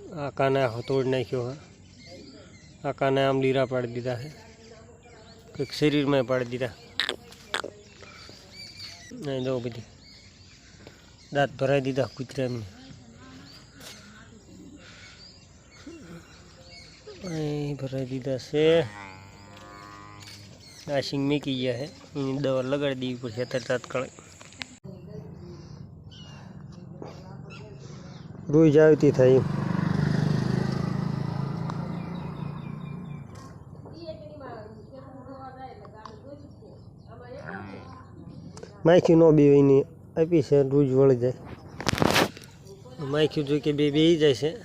आकाने तोड़ नाख्यो है। आकाने आम लीरा पाड़ी दीधा है, कंईक शरीर में पाड़ी दीधा। नहीं दो बधी दांत भराई दीधा कूतरा में। भराई दीधा से आशिंग मीकी गया है, इन दवा लगा दी पड़े तात्काल। रोज आवती थी माखी नो बेनी आपी से रोज वળી जाए। माखी जो कि बेही जाए છે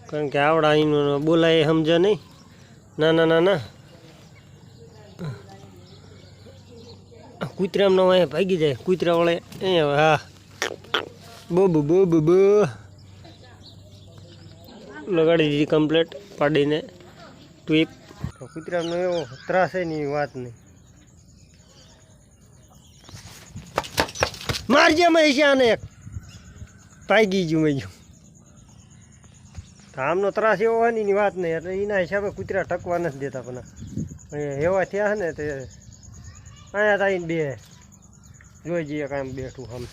कारण के आवड़ा बोलाए समझे नहीं। ना ना ना ना कूतरा में वहीं भागी जाए कूतरा वाले। हाँ बो बो बो बो बो लगाड़ी दी कम्प्लीट पाड़ी ने ट्वीप। कूतरा में एवं त्रास है नहीं बात नहीं। मार जे मैं ने पागी जू मैं आमनो त्रास एवं होनी बात नहीं એટલે એના હિસાબે કૂતરા ટકવા નથી દેતા। પણ એવા થયા છે ને તે અહીંયા આવીને બે જોઈ જઈએ કાંઈ બેઠું આમ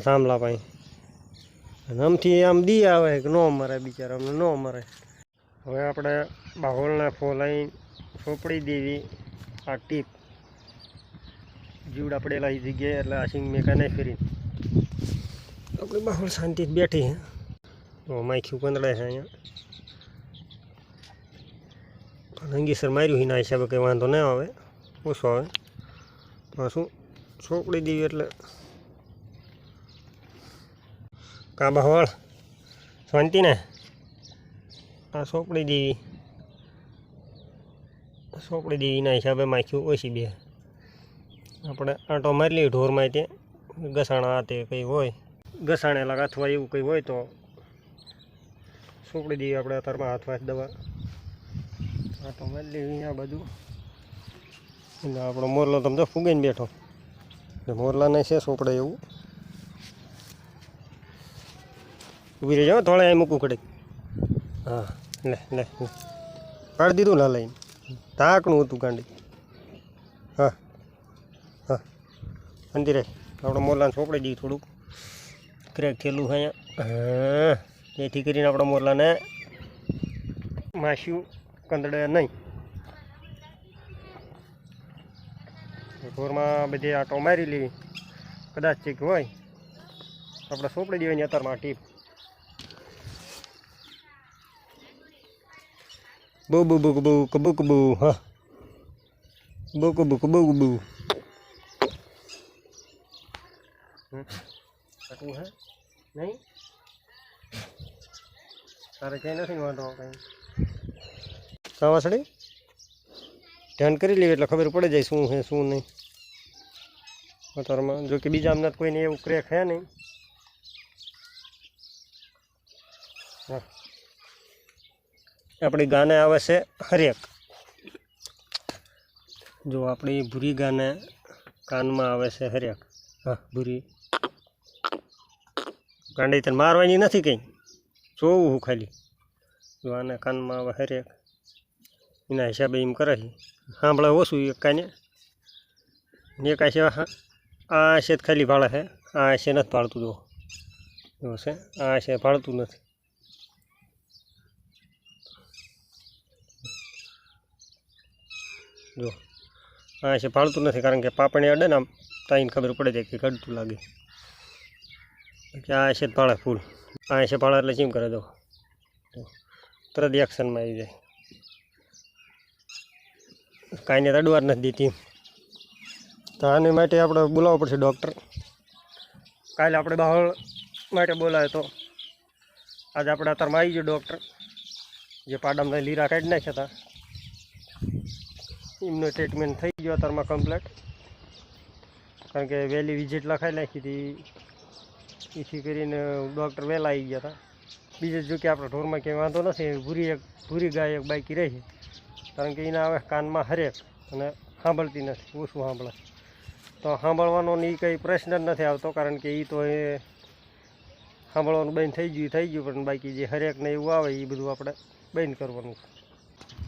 સાંભળા પાઈ આમથી આમ દી આવે કે ન મરે બિચારા અમને ન મરે। હવે આપણે બાહોલને ફોલાઈ સોંપડી દેવી આ ટીપ જીવડા પડેલા એ જગ્યાએ એટલે આ સિંગ મેકા નહીં ફેરી આપણી બાહોલ શાંતિથી બેઠી હે। तो माखी कंदड़े है अँ अंगीसर मार्यू ही हिसाब कई वाँधो नहीं आवे ओछो आवे। पाछू सोपड़ी देवी एटले का बाहोल शांति ने आ सोपड़ी देवी ना हिसाबे माखी ओछी बे अपने आटो मारी ली ढोर में ते घसाणा आते कई होय घसाणेला अथवा एवं कई होय तो सोपड़ी दी अपने अतर में हाथ वाथ दवा आटो मारी लेवी आ बधु। अपनो मोरलो तम तो फूगीने बैठो मोरला ने से सोपड़े एवं ऊभी रही जाओ थोड़ा आई मूकू खड़े। हाँ ले ले पाड़ दीधुं ला लईने ताकणुं हतुं गांडी। हाँ हाँ अंधी रहे अपने मोरला ने सोपड़ी दी थोड़ुं क्रेक थेलुं है। हाँ જેથી કરીને આપણા મોરલાને માસ્યું કંદડે નહીં। ઢોરમાં બધી આટો મારી લેવી કદાચ ચીક હોય આપણે સોંપડી દેવાની અત્યારમાં ટીપ। બહુ બહુ બહુ બહુ કબુ કબુ હા બહુ કબુ કબુ કબુ કટવું હે નહીં तारे कहीं नहीं वाँधो कहीं कहाँ वासड़ी ध्यान करी लीए એટલે खबर पड़े जाए शू है शू नहीं। अतार में जो कि बीजा अमने कोई नहीं एवं क्रेक है नहीं। हाँ अपनी गाने आवे से हरेक जो अपनी भूरी गाने कान में आवे से हरेक। हाँ भूरी गांडी तन मारवानी नहीं कहीं जोवुं खाली जो आने कान में आवे हरेक एना हिसाबे एम करे सांभळे ओछुं एक काने एक आशे आ आशे खाली भाड़े है आ आशे नथी भाड़तुं जो से आ आशे भाड़तुं नथी। जो आ आशे भाड़तुं नथी कारण के पापणी अडे ने आम ताईने खबर पड़े जाए कि कड़तुं लागे आ आशे भाड़े फूल आ ऐसे भाड़ा એટલે ચીમ કરે दो तरत एक्शन में आई जाए कहीं ने रडवार नहीं दीती। तो आने माटे आपणे बोलाववो पड़शे डॉक्टर। काले आपणे बाहोल माटे बोलावे तो आज आपणे अतारमा आई गयो डॉक्टर जे पाडामां लीरा काढी नाख्या था एमनो ट्रीटमेंट थई गयो अतारमा कम्प्लीट कारण के वहेली विजिट लखाई नाखी थी इसी करीने डॉक्टर वहेला आई गया था। बीजे जो कि आपणे ढोर में कहीं वाँधो नहीं भूरी गाय एक बाकी रही कारण के एना आवे कान में हरेक अने सांभळती नहीं ओछुं सांभळे तो सांभळवानो ई कई प्रश्न ज नथी आवतो कारण के ई तो સાંભળવાનું બંધ થઈ ગયું પણ બાકી જે હરેકને એવું આવે એ બધું આપણે બંધ કરવાનું.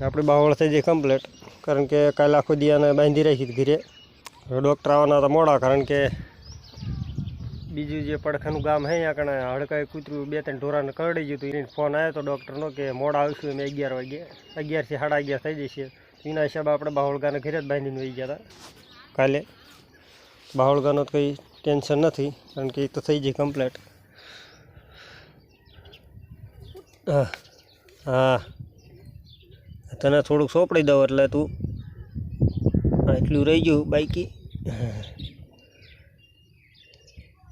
આપણે બાવળ થઈ જાય કમ્પ્લીટ, કારણ કે કાલે આખો દિયાને બાંધી રાખી ઘરે. ડૉક્ટર આવવાના હતા મોડા, કારણ કે બીજું જે પડખાનું ગામ છે ત્યાં કણે હડકાઈ કૂતરું 2-3 ઢોરાને કરડી ગયું હતું. એને ફોન આવ્યો હતો ડૉક્ટરનો કે મોડા આવીશું અમે 11 વાગે, 11 થી 11:30 થઈ જશે. એના હિસાબે આપણે બાવળગાને ઘરે જ બાંધીને વહી ગયા હતા કાલે. બાવળગાનો તો કંઈ ટેન્શન નથી, કારણ કે એ તો થઈ જાય કમ્પ્લીટ. હા હા, તને થોડુંક સોંપડી દઉં એટલે તું એટલું રહી ગયું બાકી.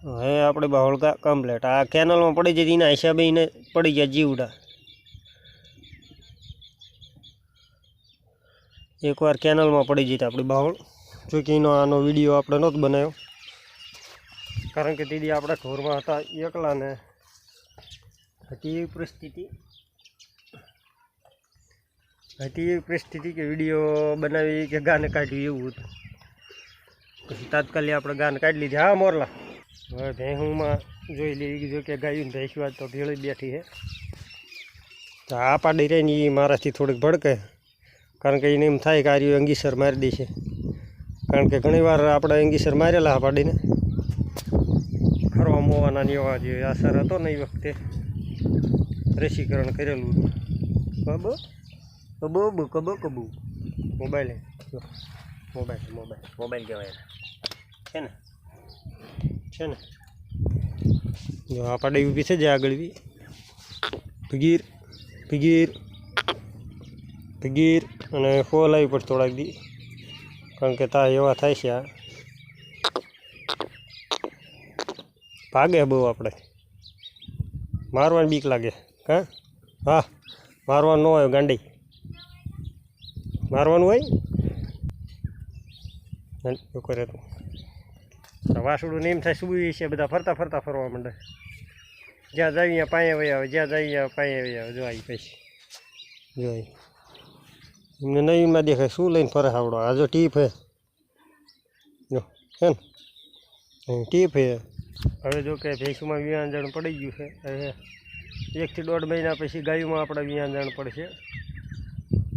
હવે આપણે બાવળગા કમ્પ્લીટ. આ કેનલમાં પડી જતી એના હિસાબે એને પડી ગયા જીવડા. એકવાર કેનલમાં પડી જતી આપણી બાવળ. જોકે આનો વિડીયો આપણે નહોતો બનાવ્યો, કારણ કે દીદી આપણે ઢોરમાં હતા એકલા ને હતી એવી પરિસ્થિતિ કે વિડીયો બનાવી કે ગાને કાઢવી એવું હતું. પછી તાત્કાલિક આપણે ગાને કાઢી લીધી. હા મોરલા, હવે ભેંસુમાં જોઈ લેવી જો કે ગાયું ને ભેંસું આજ તો ભેળી બેઠી છે. તો આ પાડી રહી ને એ મારાથી થોડીક ભડકે, કારણ કે એને એમ થાય કે આ રહ્યું અંગીસર મારી દે છે. કારણ કે ઘણીવાર આપણે અંગીસર મારેલા પાડીને ખરવા મોવાના એવા જે અસર હતો ને એ વખતે રસીકરણ કરેલું હતું. કબો મોબાઈલ કહેવાય છે ને. જો આ પાડી ઊભી થઈ જાય આગળ બી ભગીર અને ફોલ આવી પડે થોડાક દી, કારણ કે તા એવા થાય છે. આ ભાગે બહુ, આપણે મારવાની બીક લાગે. હા મારવાનું ન હોય, ગાંડી મારવાનું હોય કરે તો વાસુડું એમ થાય સુઈ છે. બધા ફરતા ફરવા માંડે. જ્યાં જાય ત્યાં પાયે વહી આવે, જ્યાં જાય ત્યાં પાયે વહી આવે. જો આવી પછી જોઈ એમને નવીનમાં દેખાય શું લઈને ફરે આવડો. આ જો ટીપ હે, જો હે ને ટીપ હે. હવે જો કે ભેંસુમાં વિયાંજણ પડી ગયું છે. હવે 1 થી 1.5 મહિના પછી ગાયુંમાં આપણે વિયાંજણ પડશે,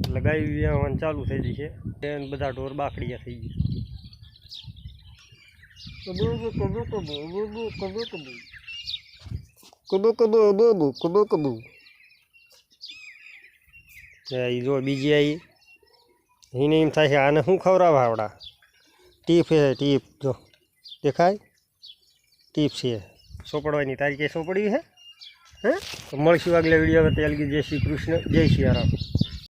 એટલે ગાયું વિયાવાનું ચાલુ થઈ જશે. એને બધા ઢોર બાકડીયા થઈ ગયા. કબો એ જો બીજી આવી. એને એમ થાય છે આને શું ખવડાવે આવડા. ટીપ છે, ટીપ જો દેખાય, ટીપ છે સોપડવાની. તારી ક્યાંય સોપડી છે? હે તો મળશું આગલા વિડીયો. ત્યાં જય શ્રી કૃષ્ણ, જય સિયારામ.